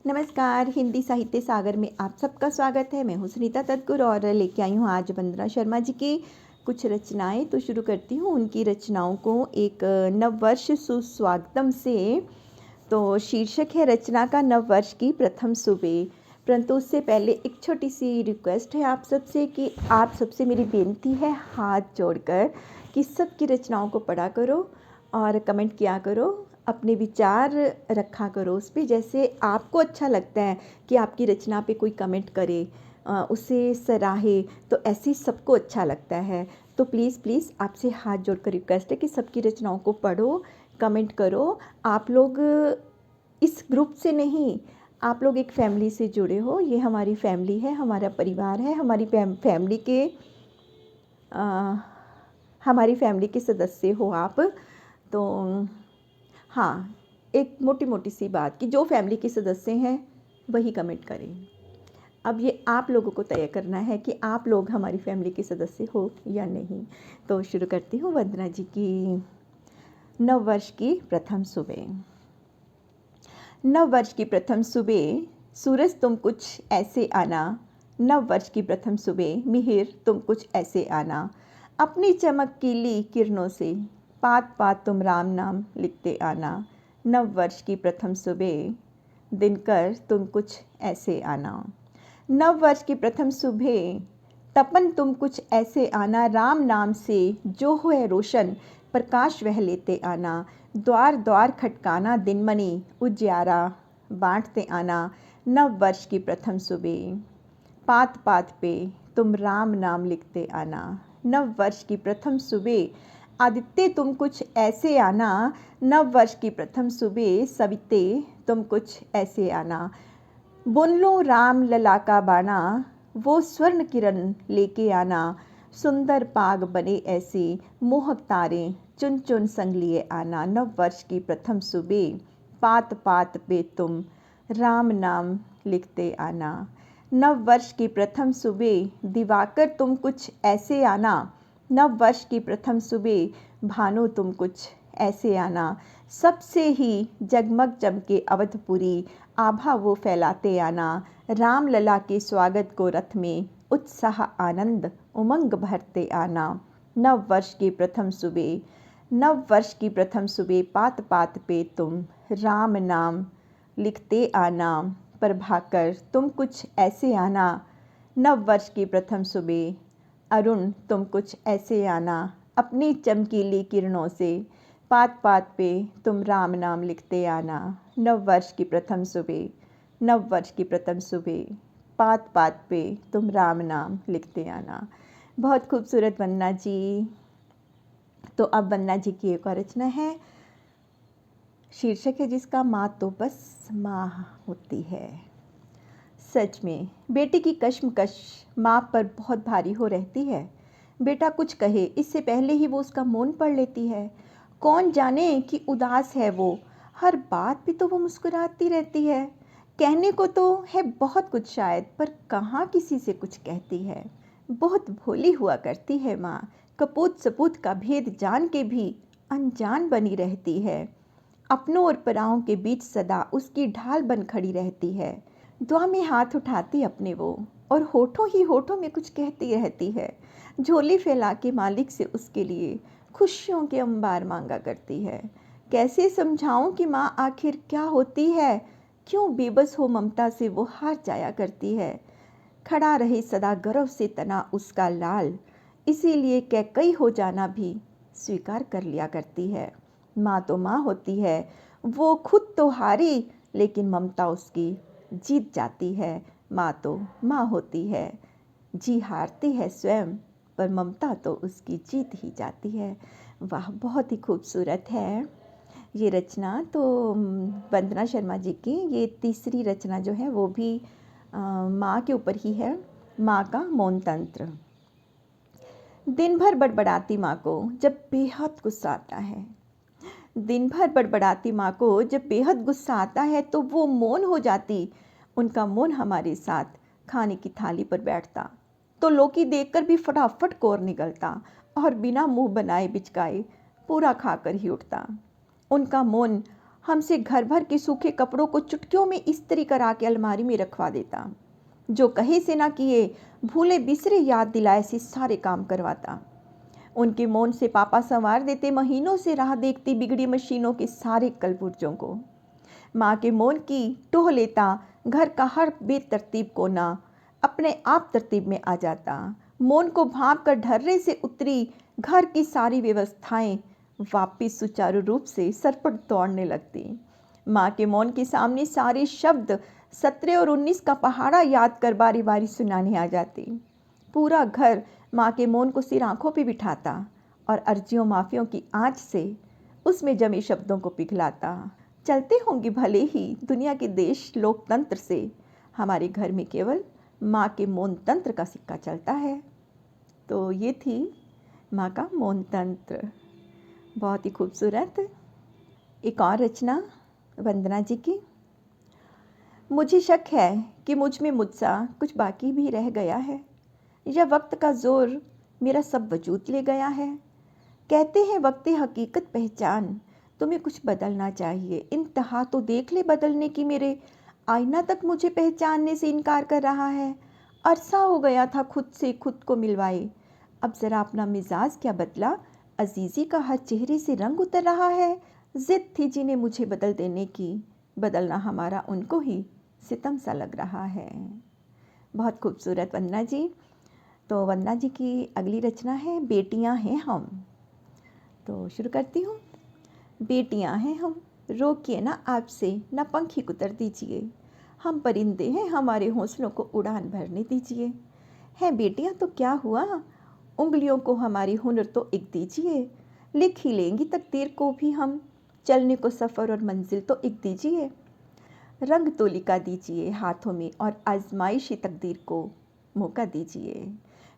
नमस्कार, हिंदी साहित्य सागर में आप सबका स्वागत है। मैं हूँ सुनीता तत्कुर और लेके आई हूँ आज वंदना शर्मा जी की कुछ रचनाएं। तो शुरू करती हूँ उनकी रचनाओं को एक नववर्ष सुस्वागतम से। तो शीर्षक है रचना का नववर्ष की प्रथम सुबह। परंतु उससे पहले एक छोटी सी रिक्वेस्ट है आप सबसे कि आप सबसे मेरी बेनती है हाथ जोड़कर कि सबकी रचनाओं को पढ़ा करो और कमेंट किया करो, अपने विचार रखा करो उस पे। जैसे आपको अच्छा लगता है कि आपकी रचना पे कोई कमेंट करे, उसे सराहे, तो ऐसे ही सबको अच्छा लगता है। तो प्लीज़ प्लीज़ आपसे हाथ जोड़कर रिक्वेस्ट है कि सबकी रचनाओं को पढ़ो, कमेंट करो। आप लोग इस ग्रुप से नहीं, आप लोग एक फैमिली से जुड़े हो। ये हमारी फैमिली है, हमारा परिवार है, हमारी फैमिली के सदस्य हो आप। तो हाँ, एक मोटी मोटी सी बात कि जो फैमिली के सदस्य हैं वही कमेंट करें। अब ये आप लोगों को तय करना है कि आप लोग हमारी फैमिली के सदस्य हो या नहीं। तो शुरू करती हूँ वंदना जी की नववर्ष की प्रथम सुबह। नववर्ष की प्रथम सुबह, सूरज तुम कुछ ऐसे आना। नववर्ष की प्रथम सुबह, मिहिर तुम कुछ ऐसे आना। अपनी चमकीली किरणों से पात पात तुम राम नाम लिखते आना। नववर्ष की प्रथम सुबह, दिनकर तुम कुछ ऐसे आना। नववर्ष की प्रथम सुबह, तपन तुम कुछ ऐसे आना। राम नाम से जो है रोशन, प्रकाश वह लेते आना। द्वार द्वार खटकाना, दिनमणि उजियारा बांटते आना। नववर्ष की प्रथम सुबह, पात पात पे तुम राम नाम लिखते आना। नववर्ष की प्रथम सुबह, आदित्य तुम कुछ ऐसे आना। नववर्ष की प्रथम सुबह, सविते तुम कुछ ऐसे आना। बुन लो राम लला का बाना, वो स्वर्ण किरण लेके आना। सुंदर पाग बने ऐसे, मोहक तारे चुन चुन संग लिए आना। नववर्ष की प्रथम सुबह, पात पात पे तुम राम नाम लिखते आना। नववर्ष की प्रथम सुबह, दिवाकर तुम कुछ ऐसे आना। नववर्ष की प्रथम सुबह, भानु तुम कुछ ऐसे आना। सबसे ही जगमग चमके अवधपुरी, आभा वो फैलाते आना। राम लला के स्वागत को रथ में उत्साह आनंद उमंग भरते आना। नववर्ष की प्रथम सुबह, नववर्ष की प्रथम सुबह, पात पात पे तुम राम नाम लिखते आना। प्रभाकर तुम कुछ ऐसे आना। नववर्ष की प्रथम सुबह, अरुण तुम कुछ ऐसे आना। अपनी चमकीली किरणों से पात पात पे तुम राम नाम लिखते आना। नववर्ष की प्रथम सुबह, नववर्ष की प्रथम सुबह, पात पात पे तुम राम नाम लिखते आना। बहुत खूबसूरत वंदना जी। तो अब वंदना जी की एक और रचना है, शीर्षक है जिसका माँ तो बस माँ होती है। सच में बेटे की कश्मकश माँ पर बहुत भारी हो रहती है। बेटा कुछ कहे इससे पहले ही वो उसका मौन पढ़ लेती है। कौन जाने कि उदास है वो, हर बात पे तो वो मुस्कुराती रहती है। कहने को तो है बहुत कुछ शायद, पर कहाँ किसी से कुछ कहती है। बहुत भोली हुआ करती है माँ, कपूत सपूत का भेद जान के भी अनजान बनी रहती है। अपनों और पराओं के बीच सदा उसकी ढाल बन खड़ी रहती है। दुआ में हाथ उठाती अपने वो, और होठों ही होठों में कुछ कहती रहती है। झोली फैला के मालिक से उसके लिए खुशियों के अंबार मांगा करती है। कैसे समझाऊं कि माँ आखिर क्या होती है, क्यों बेबस हो ममता से वो हार जाया करती है। खड़ा रहे सदा गर्व से तना उसका लाल, इसीलिए कैकई हो जाना भी स्वीकार कर लिया करती है। माँ तो माँ होती है, वो खुद तो हारी, लेकिन ममता उसकी जीत जाती है। माँ तो माँ होती है, जी हारती है स्वयं, पर ममता तो उसकी जीत ही जाती है। वाह, बहुत ही खूबसूरत है ये रचना। तो वंदना शर्मा जी की ये तीसरी रचना जो है वो भी माँ के ऊपर ही है, माँ का मौन तंत्र। दिन भर बड़बड़ाती माँ को जब बेहद गुस्सा आता है, दिन भर बड़बड़ाती माँ को जब बेहद गुस्सा आता है तो वो मौन हो जाती। उनका मौन हमारे साथ खाने की थाली पर बैठता तो लौकी देखकर भी फटाफट कोर निकलता और बिना मुंह बनाए बिचकाए पूरा खाकर ही उठता। उनका मौन हमसे घर भर के सूखे कपड़ों को चुटकियों में इस्त्री करा के अलमारी में रखवा देता। जो कहे से ना किए, भूले बिसरे याद दिलाए से सारे काम करवाता। उनके मौन से पापा संवार देते महीनों से राह देखती बिगड़ी मशीनों के सारे कलपुर्जों को। माँ के मौन की टोह लेता घर का हर बेतरतीब कोना अपने आप तरतीब में आ जाता। मौन को भांप कर ढर्रे से उतरी घर की सारी व्यवस्थाएं वापिस सुचारू रूप से सरपट दौड़ने लगती। माँ के मौन के सामने सारे शब्द 17 और 19 का पहाड़ा याद कर बारी बारी सुनाने आ जाते। पूरा घर माँ के मौन को सिर आंखों पे बिठाता और अर्जियों माफियों की आँच से उसमें जमे शब्दों को पिघलाता। चलते होंगे भले ही दुनिया के देश लोकतंत्र से, हमारे घर में केवल माँ के मौन तंत्र का सिक्का चलता है। तो ये थी माँ का मौन तंत्र, बहुत ही खूबसूरत। एक और रचना वंदना जी की। मुझे शक है कि मुझ में मुझसा कुछ बाकी भी रह गया है, या वक्त का जोर मेरा सब वजूद ले गया है। कहते हैं वक्त हकीकत पहचान, तुम्हें कुछ बदलना चाहिए। इंतहा तो देख ले बदलने की, मेरे आईना तक मुझे पहचानने से इनकार कर रहा है। अरसा हो गया था खुद से खुद को मिलवाए, अब ज़रा अपना मिजाज क्या बदला, अजीज़ी का हर चेहरे से रंग उतर रहा है। ज़िद थी जिन्हें मुझे बदल देने की, बदलना हमारा उनको ही सितम सा लग रहा है। बहुत खूबसूरत वंदना जी। तो वंदना जी की अगली रचना है बेटियां हैं हम। तो शुरू करती हूँ। बेटियां हैं हम, रोकिए ना आपसे, ना पंखी कुतर दीजिए। हम परिंदे हैं, हमारे हौसलों को उड़ान भरने दीजिए। हैं बेटियां तो क्या हुआ, उंगलियों को हमारी हुनर तो एक दीजिए। लिख ही लेंगी तकदीर को भी हम, चलने को सफ़र और मंजिल तो एक दीजिए। रंग तो लिखा दीजिए हाथों में और आजमाइशी तकदीर को मौका दीजिए।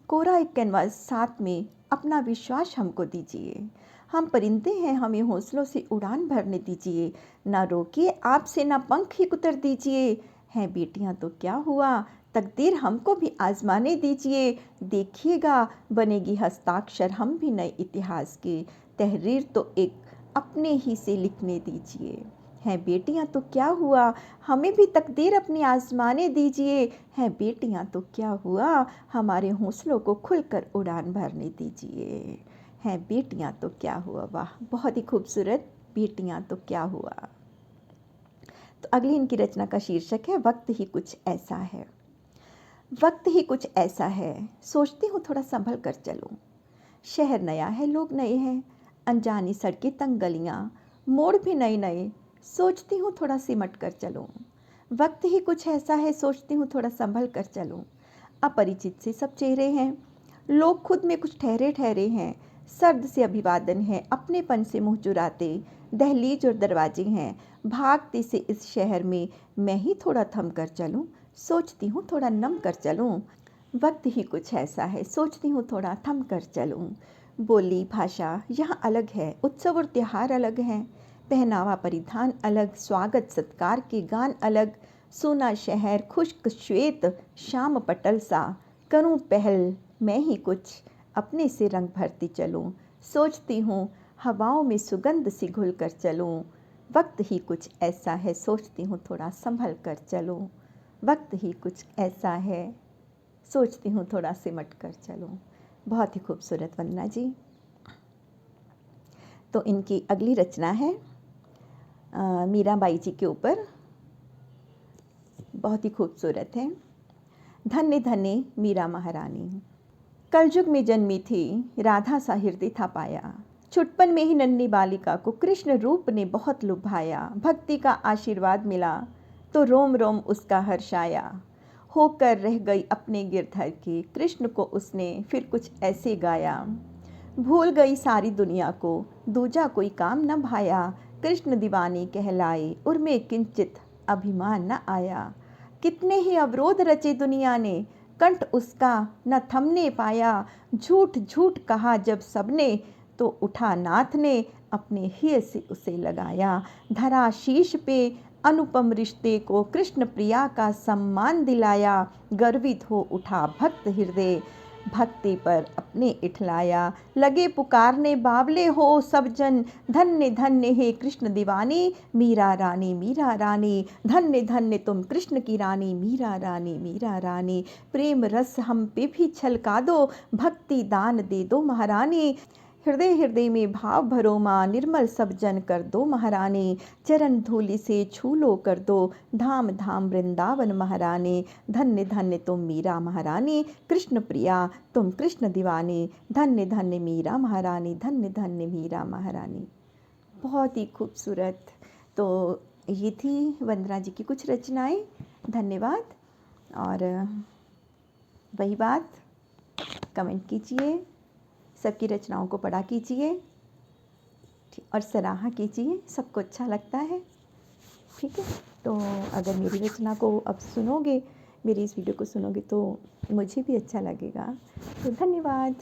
कोरा एक कैनवास साथ में अपना विश्वास हमको दीजिए। हम परिंदे हैं, हमें हौसलों से उड़ान भरने दीजिए। ना रोकिए आपसे, ना पंख ही कुतर दीजिए। हैं बेटियां तो क्या हुआ, तकदीर हमको भी आजमाने दीजिए। देखिएगा बनेगी हस्ताक्षर हम भी नए इतिहास के, तहरीर तो एक अपने ही से लिखने दीजिए। हैं बेटियां तो क्या हुआ, हमें भी तकदीर अपनी आजमाने दीजिए। हैं बेटियां तो क्या हुआ, हमारे हौसलों को खुलकर उड़ान भरने दीजिए। हैं बेटियां तो क्या हुआ। वाह, बहुत ही खूबसूरत, बेटियां तो क्या हुआ। तो अगली इनकी रचना का शीर्षक है वक्त ही कुछ ऐसा है। वक्त ही कुछ ऐसा है, सोचती हूँ थोड़ा संभल कर चलूँ। शहर नया है, लोग नए हैं, अनजानी सड़कें, तंग गलियाँ, मोड़ भी नए नए, सोचती हूँ थोड़ा सिमट कर चलूँ। वक्त ही कुछ ऐसा है, सोचती हूँ थोड़ा संभल कर चलूँ। अपरिचित से सब चेहरे हैं, लोग खुद में कुछ ठहरे ठहरे हैं। सर्द से अभिवादन है, अपनेपन से मुँह चुराते दहलीज और दरवाजे हैं। भागते से इस शहर में मैं ही थोड़ा थम कर चलूँ, सोचती हूँ थोड़ा नम कर चलूँ। वक्त ही कुछ ऐसा है, सोचती हूँ थोड़ा थम कर चलूँ। बोली भाषा यहाँ अलग है, उत्सव और त्योहार अलग हैं, पहनावा परिधान अलग, स्वागत सत्कार के गान अलग। सूना शहर खुश्क श्वेत शाम पटल सा, करूँ पहल मैं ही कुछ अपने से रंग भरती चलूँ। सोचती हूँ हवाओं में सुगंध सी घुल कर चलूँ। वक्त ही कुछ ऐसा है, सोचती हूँ थोड़ा संभल कर चलूँ। वक्त ही कुछ ऐसा है, सोचती हूँ थोड़ा सिमट कर चलूँ। बहुत ही खूबसूरत वंदना जी। तो इनकी अगली रचना है मीराबाई जी के ऊपर, बहुत ही खूबसूरत है। धन्य धन्य मीरा महारानी, कलयुग में जन्मी थी, राधा सा हृदय था पाया। छुटपन में ही नन्ही बालिका को कृष्ण रूप ने बहुत लुभाया। भक्ति का आशीर्वाद मिला तो रोम रोम उसका हर्ष आया। होकर रह गई अपने गिरधर की, कृष्ण को उसने फिर कुछ ऐसे गाया। भूल गई सारी दुनिया को, दूजा कोई काम न भाया। कृष्ण दीवानी कहलाए, उर्मे किंचित अभिमान न आया। कितने ही अवरोध रचे दुनिया ने, कंठ उसका न थमने पाया। झूठ झूठ कहा जब सबने, तो उठा नाथ ने अपने हिय से उसे लगाया। धरा शीश पे अनुपम रिश्ते को, कृष्ण प्रिया का सम्मान दिलाया। गर्वित हो उठा भक्त हृदय, भक्ति पर अपने इठलाया। लगे पुकारने बावले हो सब जन, धन्य धन्य हे कृष्ण दीवानी, मीरा रानी मीरा रानी, धन्य धन्य तुम कृष्ण की रानी, मीरा रानी मीरा रानी। प्रेम रस हम पे भी छलका दो, भक्ति दान दे दो महारानी। हृदय हृदय में भाव भरो माँ, निर्मल सब जन कर दो महारानी। चरण धूलि से छू लो कर दो, धाम धाम वृंदावन महारानी। धन्य धन्य तुम मीरा महारानी, कृष्ण प्रिया तुम कृष्ण दीवानी। धन्य धन्य मीरा महारानी, धन्य धन्य मीरा महारानी। बहुत ही खूबसूरत। तो ये थी वंदना जी की कुछ रचनाएं। धन्यवाद। और वही बात, कमेंट कीजिए, सबकी रचनाओं को पढ़ा कीजिए और सराहा कीजिए, सबको अच्छा लगता है। ठीक है, तो अगर मेरी रचना को अब सुनोगे, मेरी इस वीडियो को सुनोगे तो मुझे भी अच्छा लगेगा। तो धन्यवाद।